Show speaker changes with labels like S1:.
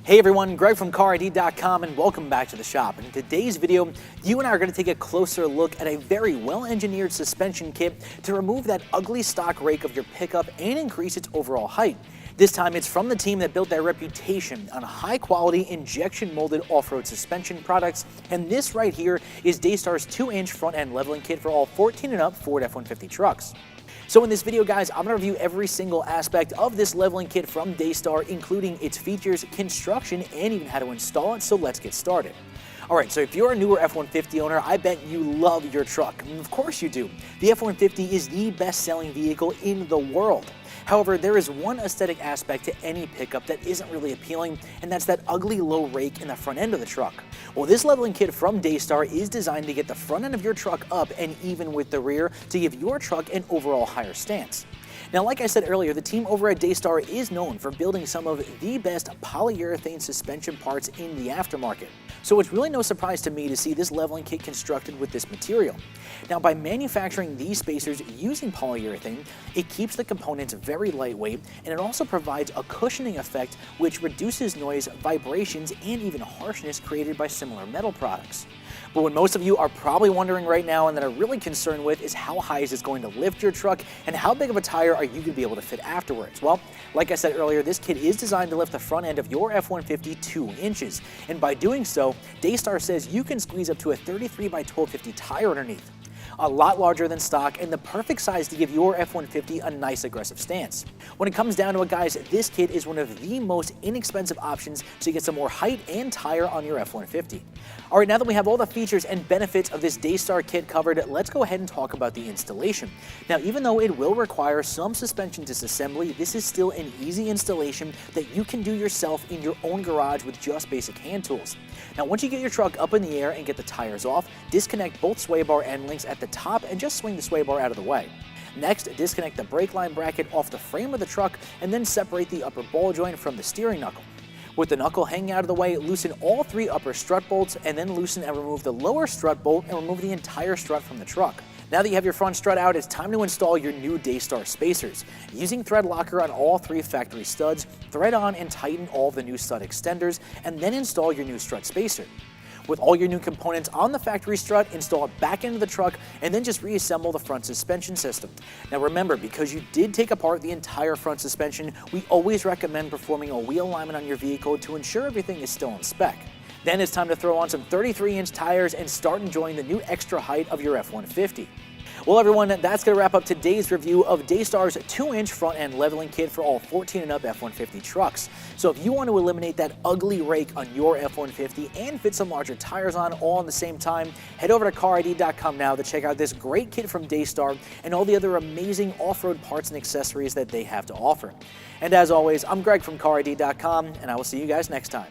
S1: Hey everyone, Greg from CarID.com and welcome back to the shop. In today's video, you and I are going to take a closer look at a very well-engineered suspension kit to remove that ugly stock rake of your pickup and increase its overall height. This time it's from the team that built their reputation on high-quality injection-molded off-road suspension products, and this right here is Daystar's 2-inch front-end leveling kit for all 14 and up Ford F-150 trucks. So in this video, guys, I'm going to review every single aspect of this leveling kit from Daystar, including its features, construction, and even how to install it, so let's get started. Alright, so if you're a newer F-150 owner, I bet you love your truck. And of course you do. The F-150 is the best-selling vehicle in the world. However, there is one aesthetic aspect to any pickup that isn't really appealing, and that's that ugly low rake in the front end of the truck. Well, this leveling kit from Daystar is designed to get the front end of your truck up and even with the rear to give your truck an overall higher stance. Now, like I said earlier, the team over at Daystar is known for building some of the best polyurethane suspension parts in the aftermarket. So it's really no surprise to me to see this leveling kit constructed with this material. Now, by manufacturing these spacers using polyurethane, it keeps the components very lightweight, and it also provides a cushioning effect which reduces noise, vibrations, and even harshness created by similar metal products. But what most of you are probably wondering right now and that are really concerned with is how high is this going to lift your truck and how big of a tire are you going to be able to fit afterwards? Well, like I said earlier, this kit is designed to lift the front end of your F-150 2 inches. And by doing so, Daystar says you can squeeze up to a 33 by 1250 tire underneath. A lot larger than stock and the perfect size to give your F-150 a nice aggressive stance. When it comes down to it, guys, this kit is one of the most inexpensive options to get some more height and tire on your F-150. Alright, now that we have all the features and benefits of this Daystar kit covered, let's go ahead and talk about the installation. Now, even though it will require some suspension disassembly, this is still an easy installation that you can do yourself in your own garage with just basic hand tools. Now, once you get your truck up in the air and get the tires off, disconnect both sway bar end links at the top and just swing the sway bar out of the way. Next, disconnect the brake line bracket off the frame of the truck and then separate the upper ball joint from the steering knuckle. With the knuckle hanging out of the way, loosen all 3 upper strut bolts and then loosen and remove the lower strut bolt and remove the entire strut from the truck. Now that you have your front strut out, it's time to install your new Daystar spacers. Using thread locker on all 3 factory studs, thread on and tighten all of the new stud extenders, and then install your new strut spacer. With all your new components on the factory strut, install it back into the truck and then just reassemble the front suspension system. Now remember, because you did take apart the entire front suspension, we always recommend performing a wheel alignment on your vehicle to ensure everything is still in spec. Then it's time to throw on some 33-inch tires and start enjoying the new extra height of your F-150. Well, everyone, that's going to wrap up today's review of Daystar's 2-inch front-end leveling kit for all 14 and up F-150 trucks. So if you want to eliminate that ugly rake on your F-150 and fit some larger tires on all at the same time, head over to CarID.com now to check out this great kit from Daystar and all the other amazing off-road parts and accessories that they have to offer. And as always, I'm Greg from CarID.com, and I will see you guys next time.